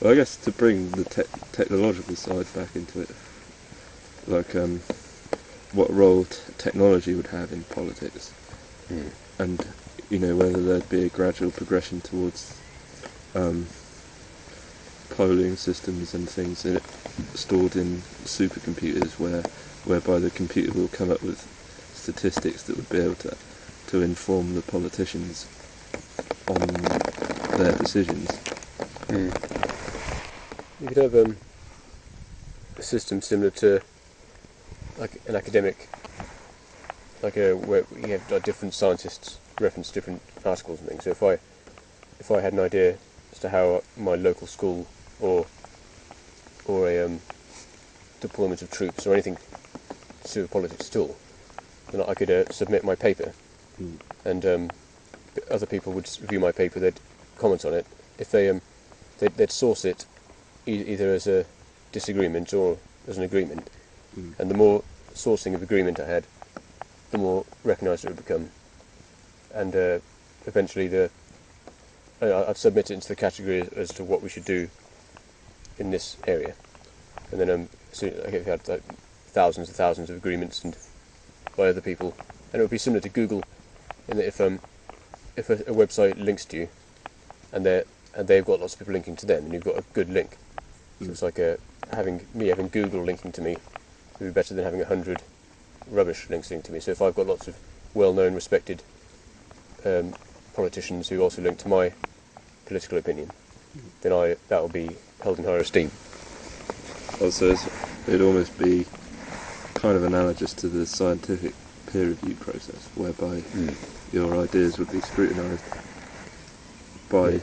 Well, I guess to bring the technological side back into it, like what role technology would have in politics, and whether there'd be a gradual progression towards polling systems and things stored in supercomputers, whereby the computer will come up with statistics that would be able to inform the politicians on their decisions. You could have a system similar to like an academic, where you have different scientists reference different articles and things. So if I had an idea as to how my local school or a deployment of troops or anything to do with politics at all, then I could submit my paper, and other people would review my paper. They'd comment on it. If they'd source it either as a disagreement or as an agreement, and the more sourcing of agreement I had, the more recognised it would become, and eventually I'd submit it into the category as to what we should do in this area, and then so if you had like thousands and thousands of agreements and by other people, and it would be similar to Google, in that if a website links to you, and they've got lots of people linking to them, and you've got a good link. So it's like having Google linking to me would be better than having 100 rubbish links linked to me. So if I've got lots of well-known, respected politicians who also link to my political opinion, then that will be held in higher esteem. Also, it'd almost be kind of analogous to the scientific peer review process, whereby your ideas would be scrutinised by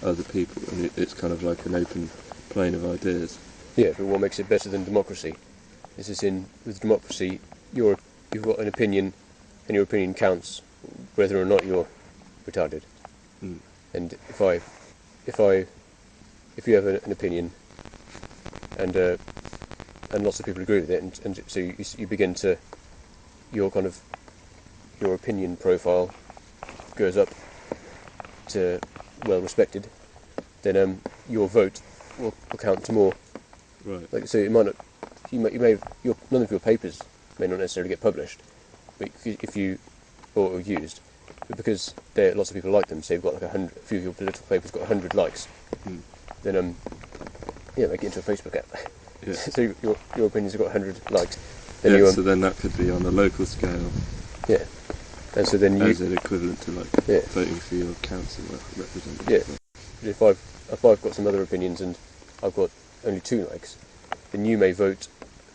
other people, and it's kind of like an open plane of ideas. Yeah, but what makes it better than democracy is with democracy, you've got an opinion, and your opinion counts whether or not you're retarded. And if you have an opinion, and lots of people agree with it, and so you begin to your opinion profile goes up to well respected, then your vote will count to more. Right. Like, so it might not, none of your papers may not necessarily get published, but if you or used, but because lots of people like them, say you've got like a few of your political papers got 100 likes, then make it into a Facebook app. Yeah. So your opinions have got 100 likes. Then so then that could be on a local scale. Yeah. And so then as an equivalent to voting for your council representative. Yeah. But if I've got some other opinions and I've got only 2 likes, then you may vote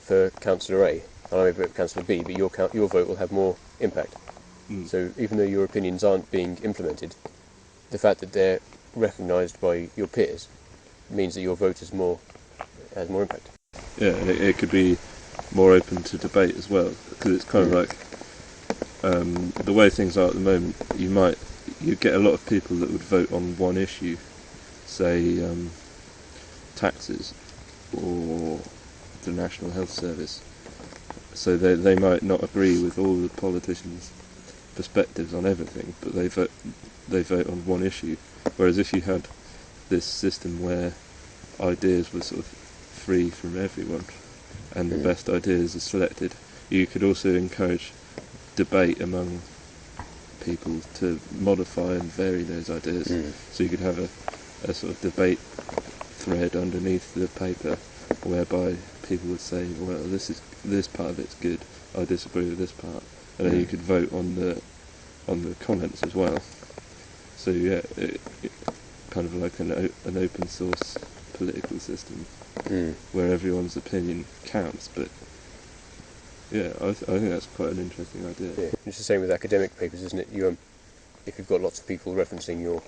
for Councillor A and I may vote for Councillor B, but your vote will have more impact. So even though your opinions aren't being implemented, the fact that they're recognised by your peers means that your vote has more impact. Yeah, and it could be more open to debate as well, because it's kind of like the way things are at the moment. You get a lot of people that would vote on one issue, say taxes or the National Health Service. So they might not agree with all the politicians' perspectives on everything, but they vote on one issue. Whereas if you had this system where ideas were sort of free from everyone, and the best ideas are selected, you could also encourage debate among people to modify and vary those ideas. So you could have a sort of debate thread underneath the paper, whereby people would say, well, this part of it's good, I disagree with this part, and then you could vote on the comments as well. So yeah, it kind of like an open source political system where everyone's opinion counts. But yeah, I think that's quite an interesting idea. Yeah. It's the same with academic papers, isn't it? If you've got lots of people referencing your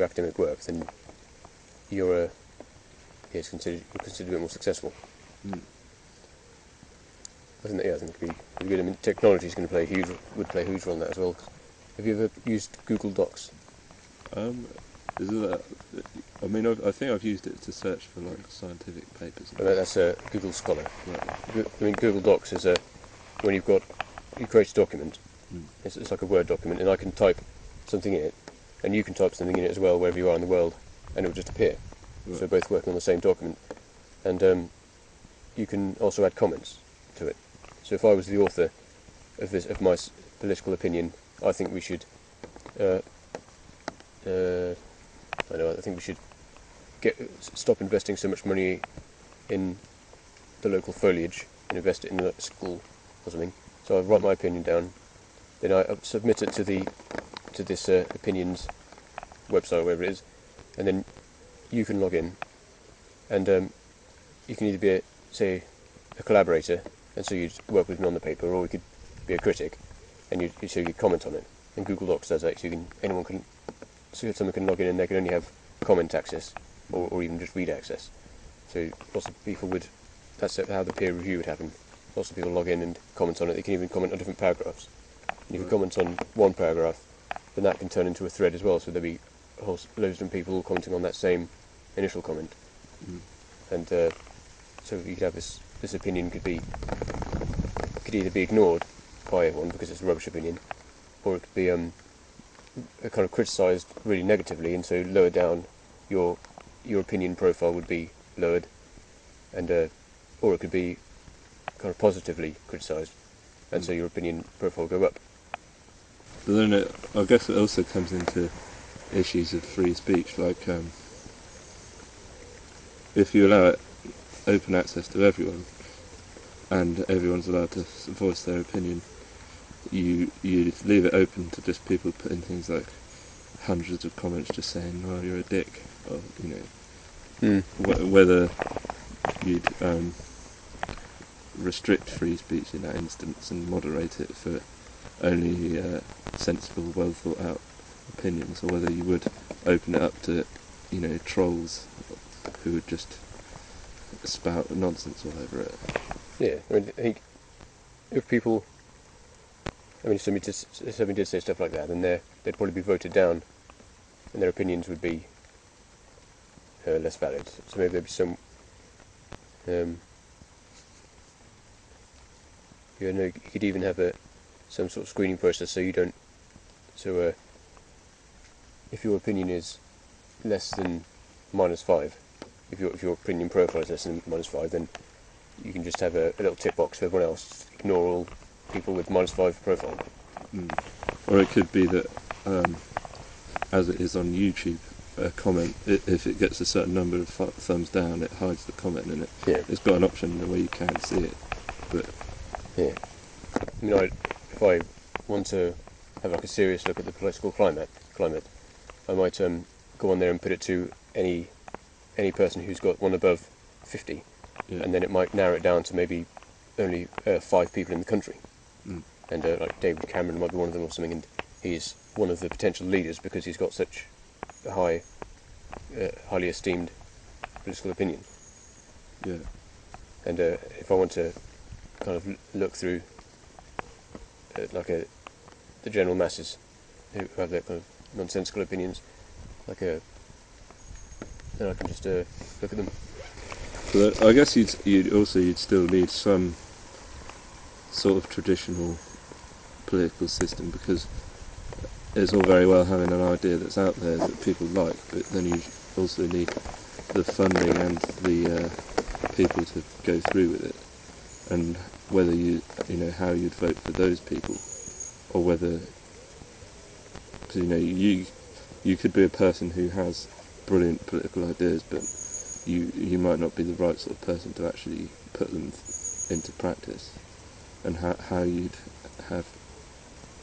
academic work, then you're considered a bit more successful. I think it'd be good. I mean, technology is going to would play a huge role in that as well. Have you ever used Google Docs? Is it I mean, I think I've used it to search for like scientific papers. That's Google Scholar. Right. I mean, Google Docs is when you create a document. It's like a Word document, and I can type something in it, and you can type something in it as well, wherever you are in the world, and it will just appear. so both working on the same document. And you can also add comments to it. So if I was the author of my political opinion, I think we should. I think we should stop investing so much money in the local foliage and invest it in a school or something. So I write my opinion down, then I submit it to this opinions website or whatever it is, and then you can log in, and you can either be a collaborator, and so you'd work with me on the paper, or you could be a critic, and you comment on it. And Google Docs does that, so someone can log in and they can only have comment access, or even just read access. So lots of people that's how the peer review would happen. Lots of people log in and comment on it. They can even comment on different paragraphs. And if you comment on one paragraph, then that can turn into a thread as well. So there'll be loads of people commenting on that same initial comment. And so you could have this opinion could either be ignored by everyone because it's a rubbish opinion, or it could be kind of criticised really negatively, and so lower down your opinion profile would be lowered, and or it could be kind of positively criticised, and so your opinion profile will go up. But then I guess it also comes into issues of free speech, like if you allow open access to everyone, and everyone's allowed to voice their opinion, you leave it open to just people putting things like hundreds of comments just saying, "Oh, you're a dick," or whether you'd restrict free speech in that instance and moderate it for only sensible, well thought out opinions, or whether you would open it up to trolls who would just spout nonsense all over it. Yeah, I think if people, if somebody did say stuff like that, then they'd probably be voted down, and their opinions would be less valid. So maybe there'd be some. You could even have some sort of screening process, so you don't. So if your opinion is less than -5, if your opinion profile is less than -5, then you can just have a little tick box for everyone else. Ignore all people with -5 profile. Or it could be that, as it is on YouTube, a comment, if it gets a certain number of thumbs down, it hides the comment, and it's got an option where you can see it. But yeah, if I want to have like a serious look at the political climate, I might go on there and put it to any person who's got one above 50, and then it might narrow it down to maybe only 5 people in the country. And like David Cameron might be one of them or something, and he's one of the potential leaders because he's got such a highly esteemed political opinion. Yeah. And if I want to kind of look through the general masses who have their kind of nonsensical opinions, then I can just look at them. But I guess you'd still need some sort of traditional political system, because it's all very well having an idea that's out there that people like, but then you also need the funding and the people to go through with it, and whether how you'd vote for those people, or whether you could be a person who has brilliant political ideas, but you might not be the right sort of person to actually put them into practice, and how you'd have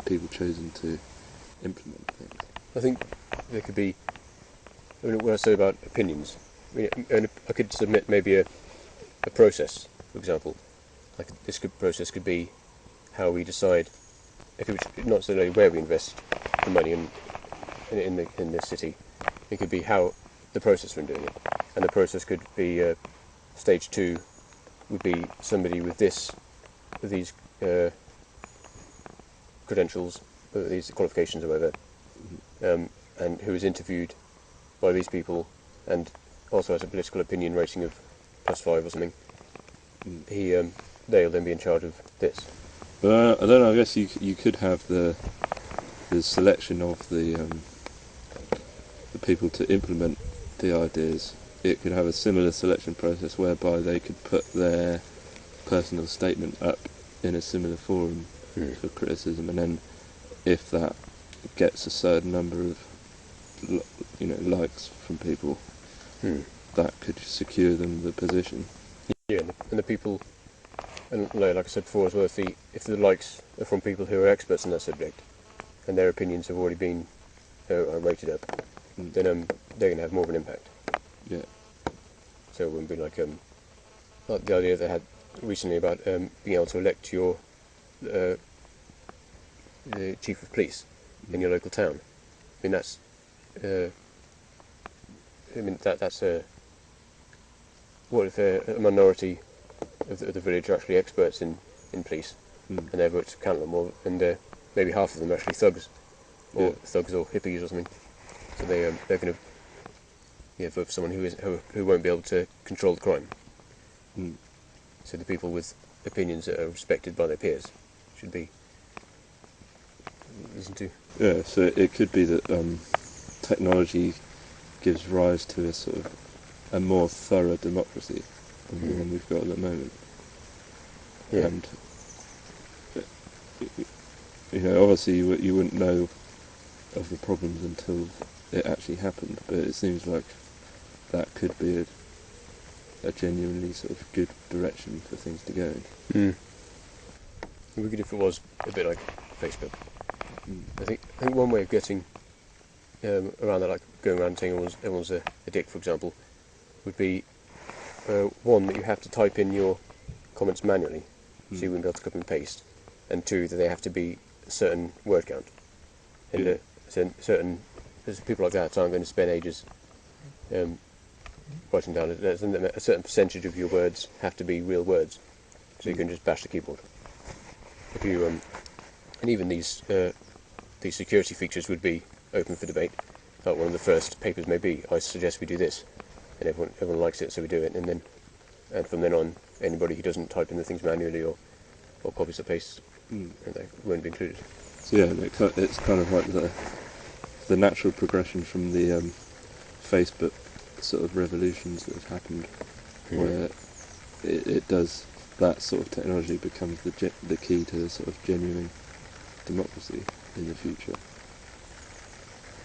people chosen to implement things. I think there could be, what I say about opinions, I could submit maybe a process, for example. Like this process could be how we decide, not necessarily where we invest the money in the city. It could be how the process for doing it, and the process could be stage 2 would be somebody with these credentials, these qualifications or whatever, and who is interviewed by these people and also has a political opinion rating of +5 or something. They'll then be in charge of this. But I don't know. I guess you could have the selection of the people to implement the ideas it could have a similar selection process whereby they could put their personal statement up in a similar forum for criticism, and then if that gets a certain number of likes from people, that could secure them the position. Yeah, and the people, and like I said before as well, if the likes are from people who are experts in that subject, and their opinions have already been are rated up, then they're going to have more of an impact. Yeah. So it wouldn't be like the idea they had recently about being able to elect your the chief of police in your local town. I mean that's what if a minority of the village are actually experts in police, and their votes count them more, and maybe half of them are actually thugs or hippies or something. So they're going to vote for someone who won't be able to control the crime. So the people with opinions that are respected by their peers should be listened to. Yeah, so it could be that technology gives rise to a sort of a more thorough democracy than the one we've got at the moment. Yeah. And obviously you wouldn't know of the problems until it actually happened, but it seems like that could be a genuinely sort of good direction for things to go in. It would be good if it was a bit like Facebook. I think one way of getting around that, like going around saying everyone's a dick, for example, would be one, that you have to type in your comments manually, so you wouldn't be able to copy and paste, and two, that they have to be a certain word count. And there's people like that aren't going to spend ages writing down it. A certain percentage of your words have to be real words, so you can just bash the keyboard. If you and even these security features would be open for debate. Like one of the first papers may be, I suggest we do this, and everyone likes it, so we do it, and from then on, anybody who doesn't type in the things manually or copies or pastes, they won't be included. So yeah, it's kind of like the natural progression from the Facebook sort of revolutions that have happened, where it does, that sort of technology becomes the key to sort of genuine democracy in the future.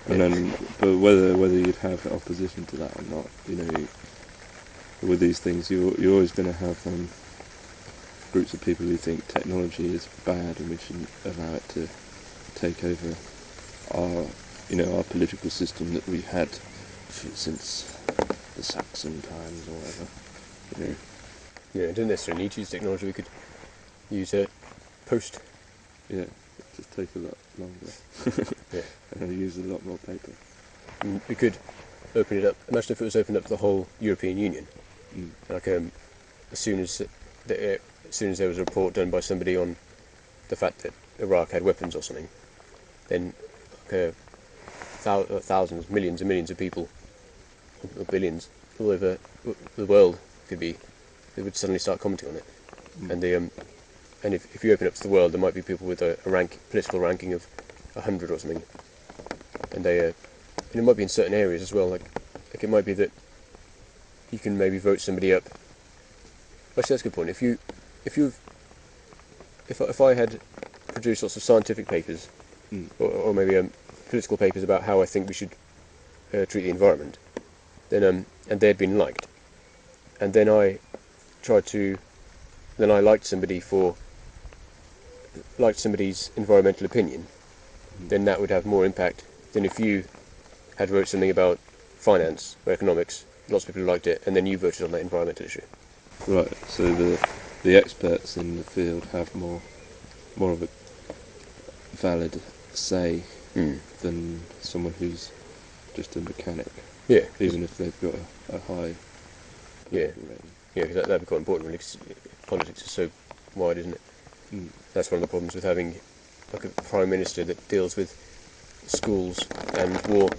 And then, but whether you'd have opposition to that or not, with these things, you're always going to have groups of people who think technology is bad and we shouldn't allow it to take over our political system that we've had since the Saxon times or whatever. Yeah, it doesn't necessarily need to use technology. We could use post. Yeah, it just take a lot longer. Yeah. And use a lot more paper. We could open it up. Imagine if it was opened up to the whole European Union. Like as soon as there was a report done by somebody on the fact that Iraq had weapons or something, then thousands, millions and millions of people, or billions, all over the world they would suddenly start commenting on it. And if you open up to the world, there might be people with a political ranking of 100 or something, and it might be in certain areas as well. Like it might be that you can maybe vote somebody up. Actually, that's a good point. If I had produced lots of scientific papers, or maybe political papers about how I think we should treat the environment, then and they had been liked, and then I liked somebody's environmental opinion, then that would have more impact than if you had wrote something about finance or economics, lots of people liked it, and then you voted on that environmental issue. Right, so the experts in the field have more of a valid say than someone who's just a mechanic. Yeah. Even if they've got a high rating. Yeah, because that'd be quite important, really, because politics is so wide, isn't it? That's one of the problems with having like a prime minister that deals with schools and war.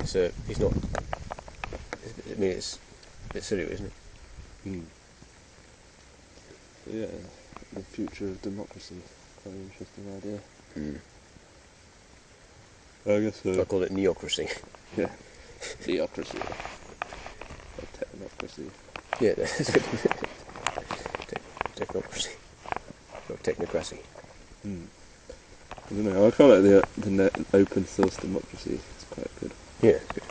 He's not. I mean, it's a bit silly, isn't it? Yeah, the future of democracy. Quite an interesting idea. I guess so. I call it neocracy. Yeah, theocracy. technocracy. Yeah, that's good. Technocracy. Not technocracy. I don't know. I quite like the open source democracy. It's quite good. Yeah, it's good.